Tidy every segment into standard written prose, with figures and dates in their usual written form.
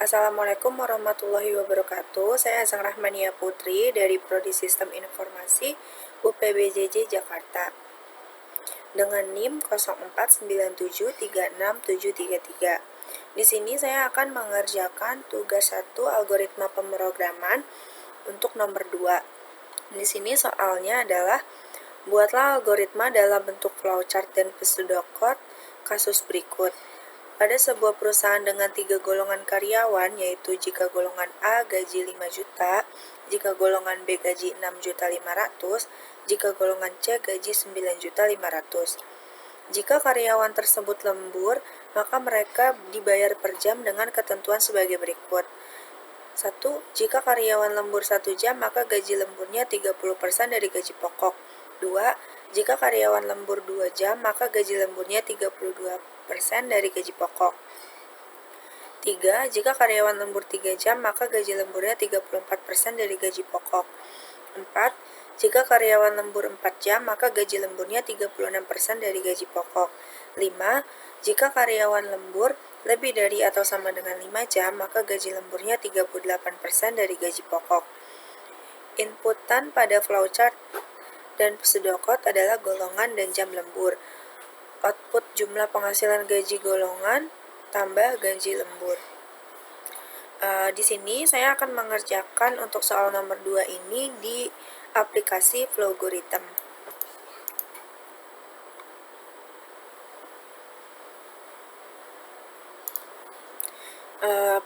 Assalamualaikum warahmatullahi wabarakatuh. Saya Azang Rahmania Putri dari Prodi Sistem Informasi UPBJJ Jakarta dengan NIM 0497367733. Di sini saya akan mengerjakan tugas 1 algoritma pemrograman untuk nomor 2. Di sini soalnya adalah buatlah algoritma dalam bentuk flowchart dan pseudocode kasus berikut. Pada sebuah perusahaan dengan 3 golongan karyawan, yaitu jika golongan A gaji 5 juta, jika golongan B gaji 6.500.000, jika golongan C gaji 9.500.000. Jika karyawan tersebut lembur, maka mereka dibayar per jam dengan ketentuan sebagai berikut. 1. Jika karyawan lembur 1 jam, maka gaji lemburnya 30% dari gaji pokok. 2. Jika karyawan lembur 2 jam, maka gaji lemburnya 32% dari gaji pokok. 3. Jika karyawan lembur 3 jam, maka gaji lemburnya 34% dari gaji pokok. 4. Jika karyawan lembur 4 jam, maka gaji lemburnya 36% dari gaji pokok. 5. Jika karyawan lembur lebih dari atau sama dengan 5 jam, maka gaji lemburnya 38% dari gaji pokok. Inputan pada flowchart dan pseudocode adalah golongan dan jam lembur. Output jumlah penghasilan gaji golongan tambah gaji lembur. Di sini saya akan mengerjakan untuk soal nomor 2 ini di aplikasi Flowgorithm.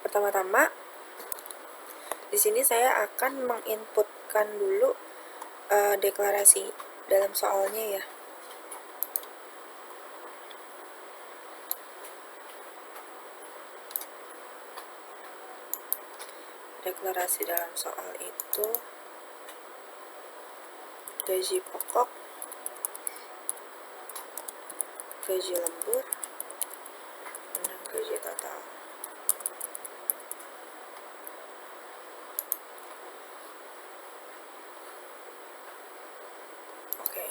Pertama-tama, di sini saya akan menginputkan dulu deklarasi dalam soalnya ya. Deklarasi dalam soal itu gaji pokok, gaji lembur, dan gaji total. Oke.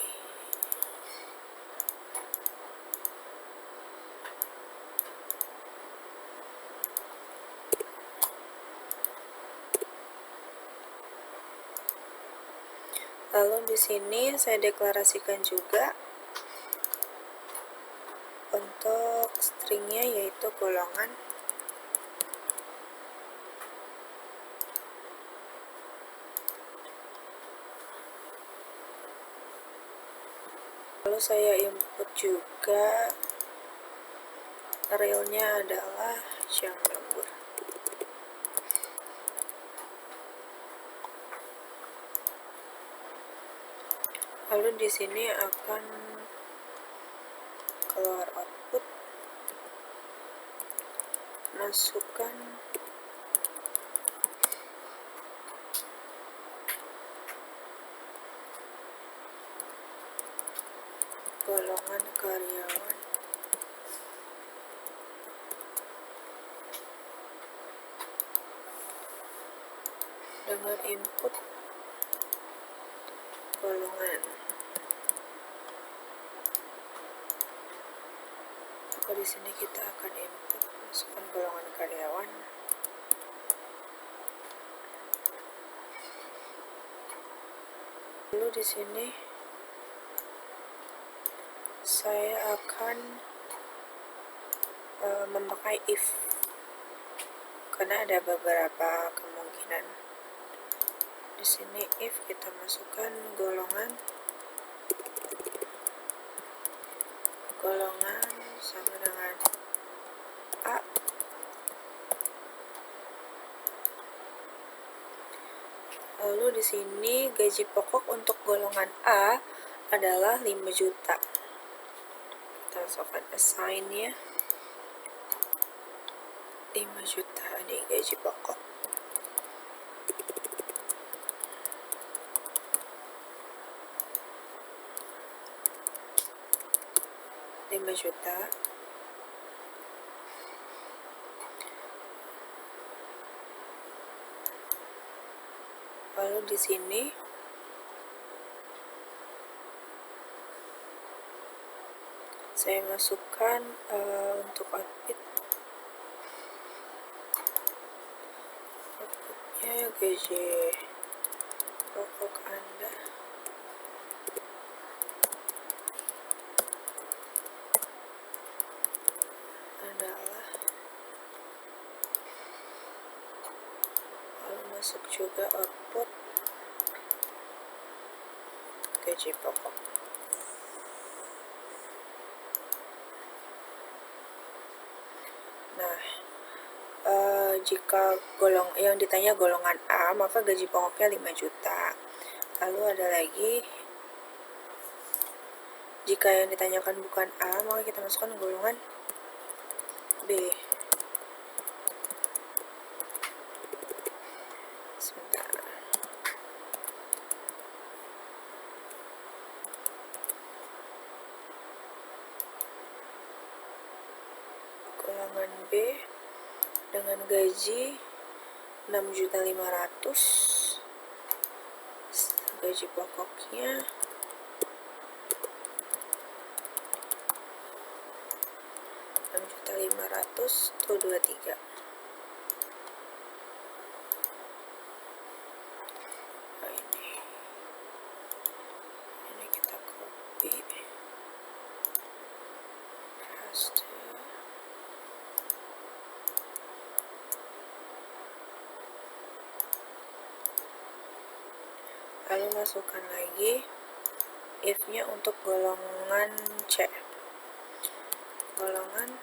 Lalu di sini saya deklarasikan juga untuk stringnya yaitu golongan. Lalu saya input juga realnya adalah jam lembur. Lalu di sini akan keluar output, masukkan golongan karyawan dengan input golongan. Maka di sini kita akan input masukkan golongan karyawan. Lalu di sini saya akan memakai if karena ada beberapa kemungkinan. Di sini if kita masukkan golongan sama dengan A. Lalu di sini gaji pokok untuk golongan A adalah 5 juta. Kita masukkan assign-nya 5 juta di gaji pokok. Juta. Lalu di sini saya masukkan untuk output Ya, gaji pokok Anda adalah, lalu masuk juga output gaji pokok. Nah, jika yang ditanya golongan A, maka gaji pokoknya 5 juta. Lalu ada lagi, jika yang ditanyakan bukan A, maka kita masukkan golongan B. Sebentar. Golongan B dengan gaji 6.500.000, gaji pokoknya 6.500.000 tuh 23. Nah, ini kita copy, paste. Lalu masukkan lagi if-nya untuk golongan C. Golongan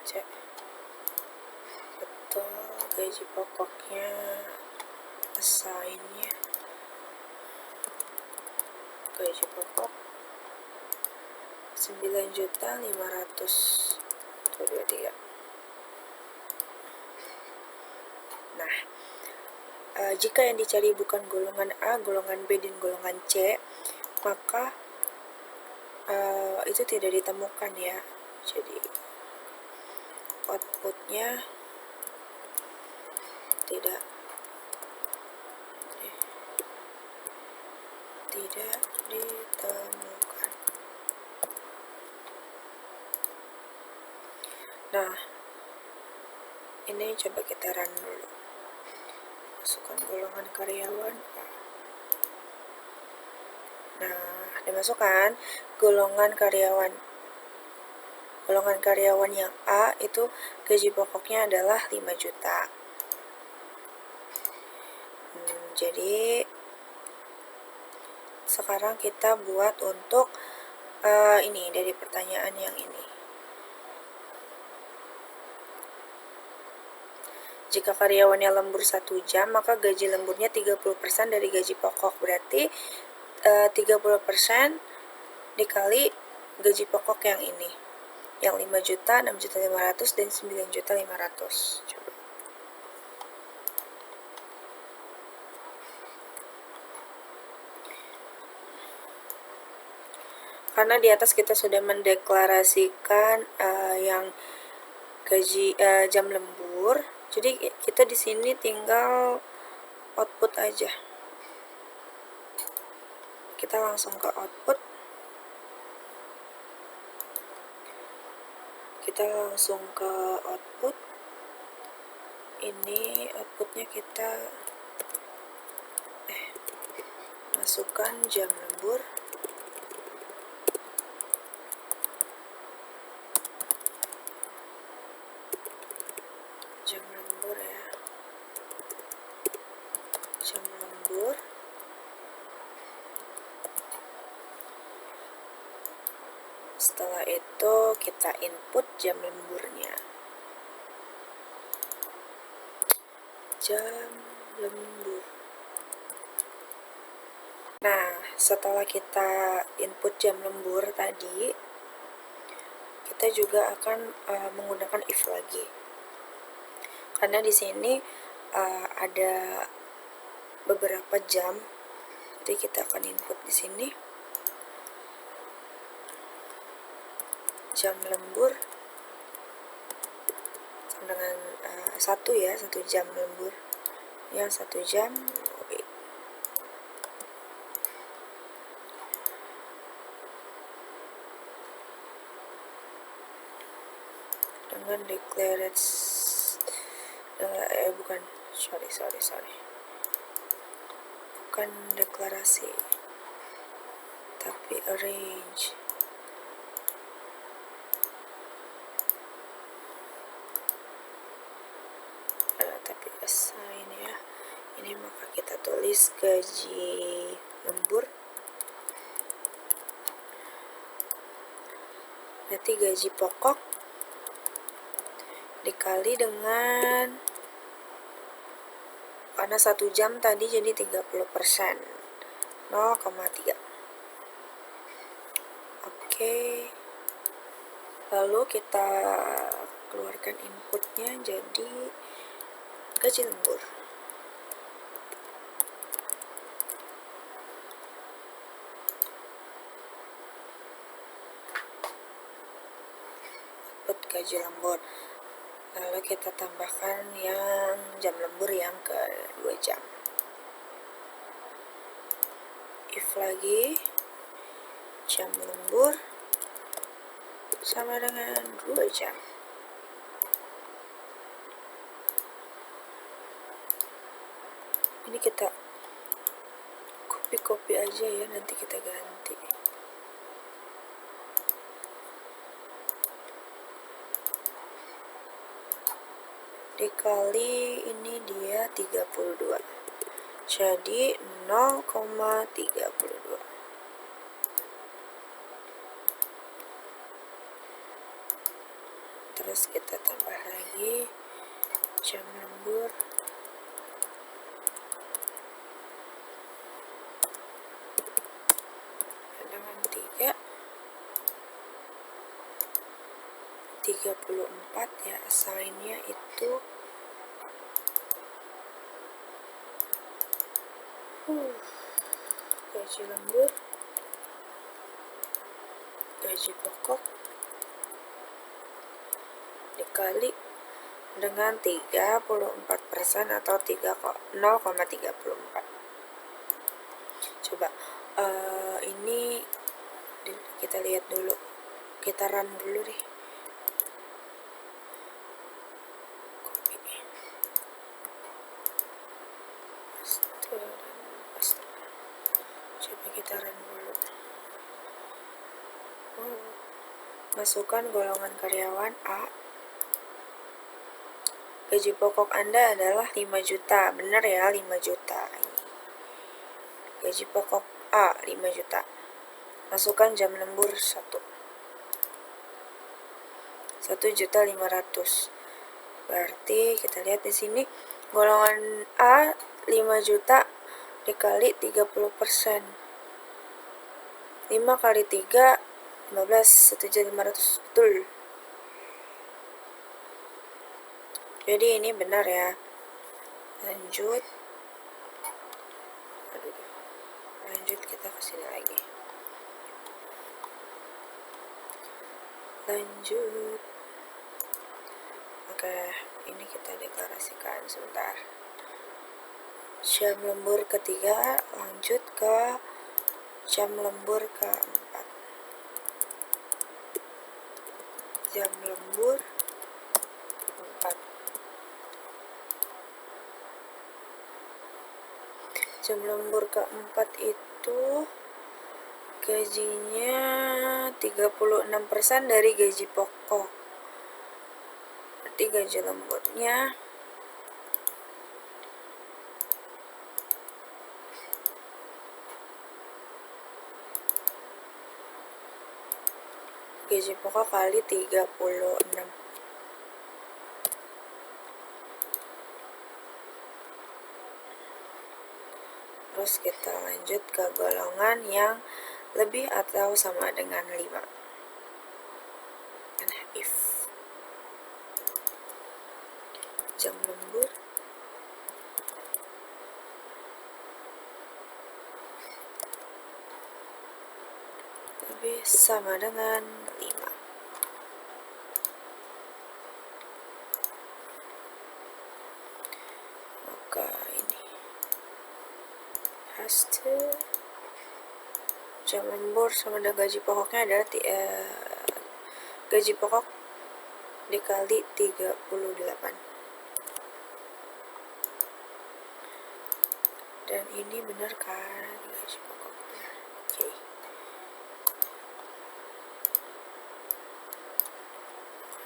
C. Betul, gaji pokoknya assign-nya gaji pokok 9.500.000 tuh 23. Nah, jika yang dicari bukan golongan A, golongan B, dan golongan C, maka itu tidak ditemukan ya. Jadi outputnya tidak ditemukan. Nah, ini coba kita run dulu. Masukkan golongan karyawan A. Nah, dimasukkan golongan karyawan yang A itu gaji pokoknya adalah 5 juta. Jadi sekarang kita buat untuk ini dari pertanyaan yang ini. Jika karyawannya lembur 1 jam, maka gaji lemburnya 30% dari gaji pokok. Berarti 30% dikali gaji pokok yang ini, yang 5 juta, 6.500.000, dan 9.500.000. Coba. Karena di atas kita sudah mendeklarasikan yang gaji jam lembur, jadi kita di sini tinggal output aja. Kita langsung ke output. Ini outputnya kita masukkan jam lembur. Jam lembur. Setelah itu kita input jam lemburnya. Jam lembur. Nah, setelah kita input jam lembur tadi, kita juga akan menggunakan if lagi. Karena di sini ada beberapa jam, jadi kita akan input di sini jam lembur sama dengan 1 jam lembur, yang 1 jam. dengan bukan deklarasi, tapi arrange. Tapi assign ya. Ini maka kita tulis gaji lembur. Berarti gaji pokok dikali dengan, karena 1 jam tadi jadi 30%, 0,3. Oke. Lalu kita keluarkan inputnya jadi gaji lembur. Input gaji lembur. Lalu kita tambahkan yang jam lembur yang ke 2 jam. If lagi, jam lembur sama dengan 2 jam. Ini kita copy aja ya, nanti kita ganti. Dikali ini dia 32. Jadi 0,32. Terus kita tambah lagi jam lembur dengan 34 ya, assign-nya itu gaji lembur, gaji pokok dikali dengan 34% atau 0,34. Coba ini kita lihat dulu, kita run dulu deh. Coba kita run dulu. Masukkan golongan karyawan A. Gaji pokok Anda adalah 5 juta. Benar ya, 5 juta. Gaji pokok A 5 juta. Masukkan jam lembur 1.500.000. Berarti kita lihat di sini golongan A 5 juta dikali 30%. 5 kali 3 15, 1.500.000, betul. Jadi ini benar ya. Lanjut kita ke sini lagi. Lanjut. Oke, ini kita deklarasikan sebentar. Jam lembur ketiga, lanjut ke jam lembur keempat. Jam lembur 4. Jam lembur keempat itu gajinya 36% dari gaji pokok. Berarti gaji lemburnya gaji pokok kali 36. Terus kita lanjut ke golongan yang lebih atau sama dengan 5. Nah, if jam lembur lebih sama dengan 5. Maka ini hasil jam lembur sama dengan gaji pokoknya adalah gaji pokok dikali 38. Dan ini benar kan? Gaji pokoknya. Oke.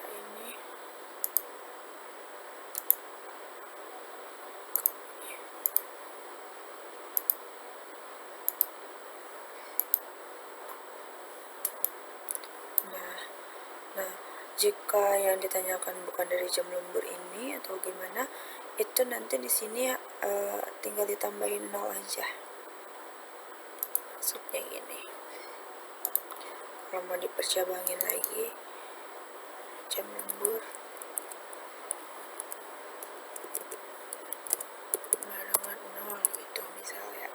Ini Nah, jika yang ditanyakan bukan dari jam lembur ini atau gimana, itu nanti di sini tinggal ditambahin 0 aja. Maksudnya gini. Kalau mau dipercabangin lagi, jam lembur barengan 0 gitu misalnya.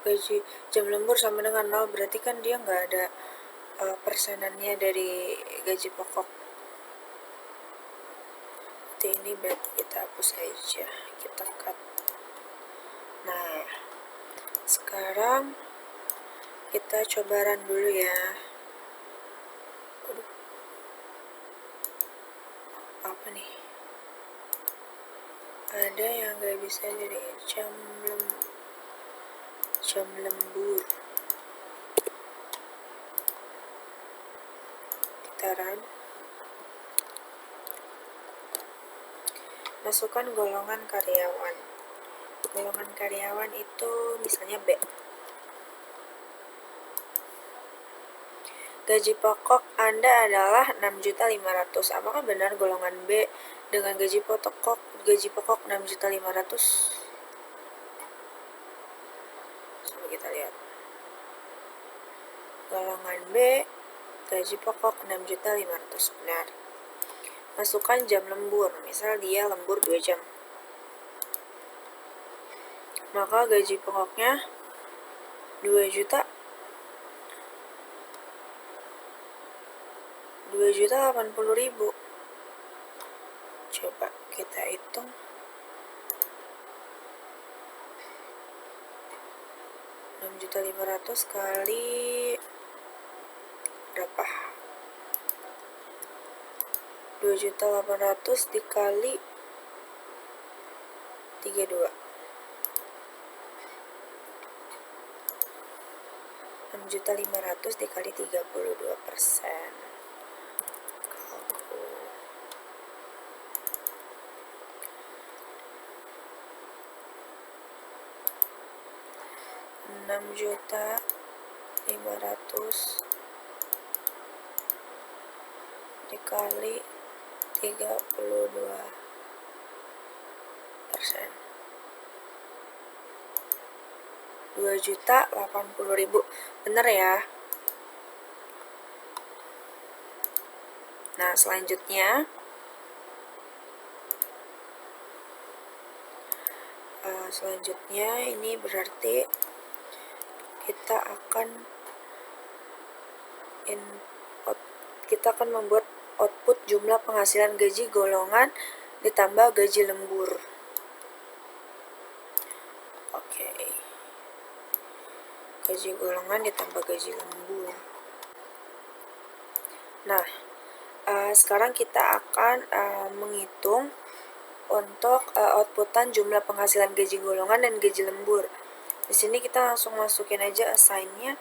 Gaji jam lembur sama dengan 0, berarti kan dia nggak ada persenannya dari gaji pokok. Ini berarti kita hapus aja, kita cut. Nah, sekarang kita coba run dulu ya. Aduh, apa nih? Ada yang nggak bisa dari jam lembur. Kita run. Masukkan golongan karyawan. Golongan karyawan itu misalnya B. Gaji pokok Anda adalah 6.500.000. Apakah benar golongan B dengan gaji pokok 6.500.000? Coba kita lihat. Golongan B gaji pokok 6.500.000. Benar. Masukkan jam lembur, misal dia lembur 2 jam. Maka gaji pokoknya 2.080.000. Coba kita hitung. 6.500.000 kali berapa? 2.800.000 dikali 32. 6.500.000 dikali 32%. 6.500.000 dikali 32%. 2.080.000. Bener ya? Nah, selanjutnya ini berarti kita akan membuat output jumlah penghasilan gaji golongan ditambah gaji lembur. Oke. Gaji golongan ditambah gaji lembur. Nah, sekarang kita akan menghitung untuk outputan jumlah penghasilan gaji golongan dan gaji lembur. Di sini kita langsung masukin aja assign-nya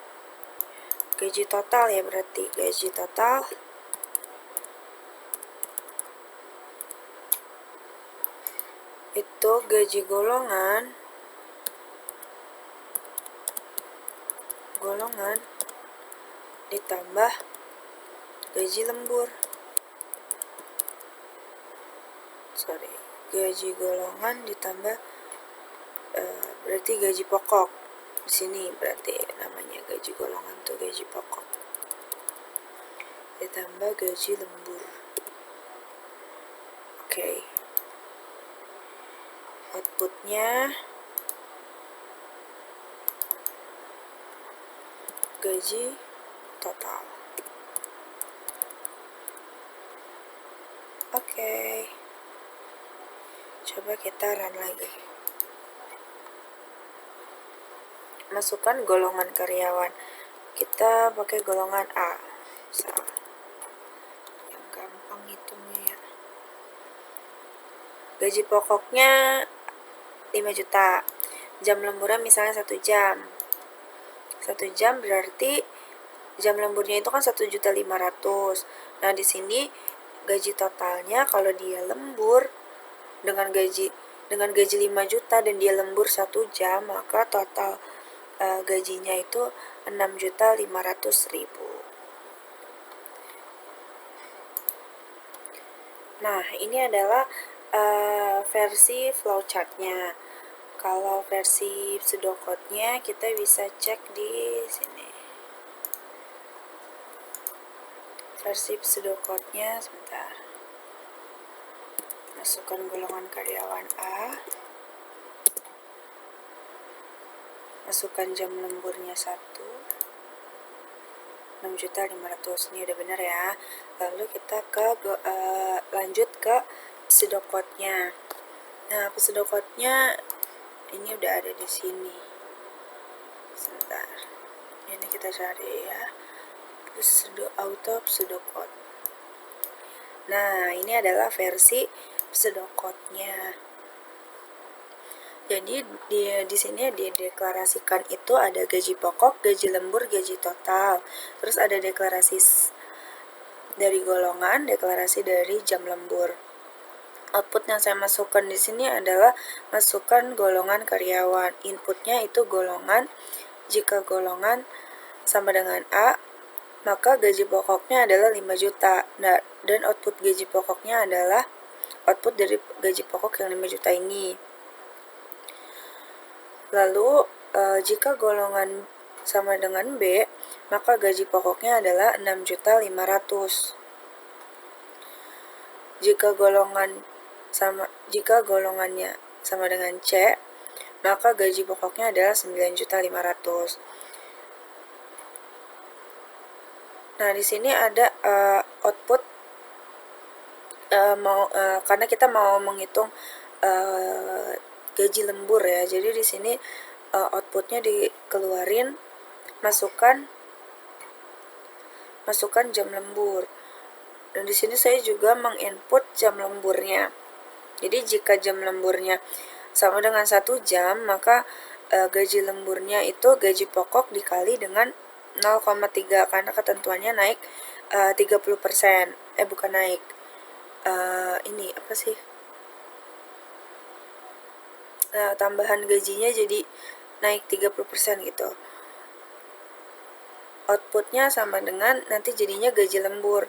gaji total ya, berarti gaji total itu gaji golongan ditambah gaji lembur. Gaji golongan ditambah berarti gaji pokok. Di sini berarti namanya gaji golongan tuh gaji pokok ditambah gaji lembur. Oke. Outputnya gaji total. Oke. Coba kita run lagi. masukkan golongan karyawan. Kita pakai golongan A. Misal, yang gampang hitungnya ya. Gaji pokoknya 5 juta. Jam lemburnya misalnya 1 jam. 1 jam berarti jam lemburnya itu kan 1.500.000. Nah, di sini gaji totalnya kalau dia lembur dengan gaji 5 juta dan dia lembur 1 jam, maka total gajinya itu 6.500.000. Nah, ini adalah versi flowchartnya. Kalau versi pseudocode-nya kita bisa cek di sini. Versi pseudocode-nya sebentar. Masukkan golongan karyawan A. Masukkan jam lemburnya 1. 6.500.000. Ini udah benar ya. Lalu kita lanjut ke pseudocode-nya. Nah, pseudocode-nya ini udah ada di sini. Sebentar. Ini kita cari ya. Pseudocode. Nah, ini adalah versi pseudocode-nya. Jadi di sini dideklarasikan itu ada gaji pokok, gaji lembur, gaji total. Terus ada deklarasi dari golongan, deklarasi dari jam lembur. Output yang saya masukkan di sini adalah masukkan golongan karyawan. Inputnya itu golongan. Jika golongan sama dengan A, maka gaji pokoknya adalah 5 juta. Nah, dan output gaji pokoknya adalah output dari gaji pokok yang 5 juta ini. Lalu, jika golongan sama dengan B, maka gaji pokoknya adalah 6.500.000. Jika golongannya sama dengan C, maka gaji pokoknya adalah 9.500.000. Nah, di sini ada output karena kita mau menghitung gaji lembur ya. Jadi di sini outputnya dikeluarin, masukkan jam lembur. Dan di sini saya juga menginput jam lemburnya. Jadi jika jam lemburnya sama dengan 1 jam, maka gaji lemburnya itu gaji pokok dikali dengan 0,3 karena ketentuannya naik 30%. Bukan naik. Ini apa sih? Tambahan gajinya jadi naik 30% gitu. Outputnya sama dengan nanti jadinya gaji lembur.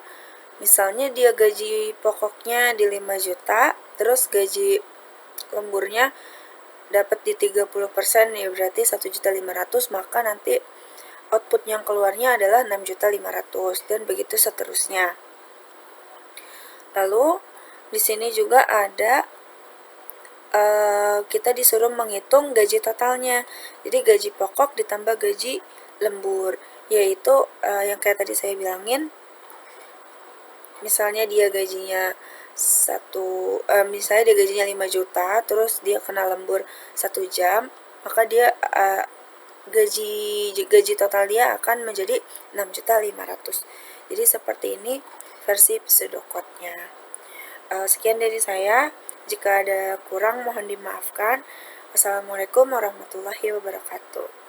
Misalnya dia gaji pokoknya di 5 juta, terus gaji lemburnya dapat di 30%, ya berarti 1.500.000, maka nanti output yang keluarnya adalah 6.500.000 dan begitu seterusnya. Lalu di sini juga ada kita disuruh menghitung gaji totalnya. Jadi gaji pokok ditambah gaji lembur, yaitu yang kayak tadi saya bilangin. Misalnya dia gajinya misalnya dia gajinya 5 juta, terus dia kena lembur 1 jam, maka dia gaji total dia akan menjadi 6.500.000. Jadi seperti ini versi pseudocode-nya. Sekian dari saya. Jika ada kurang mohon dimaafkan. Wassalamualaikum warahmatullahi wabarakatuh.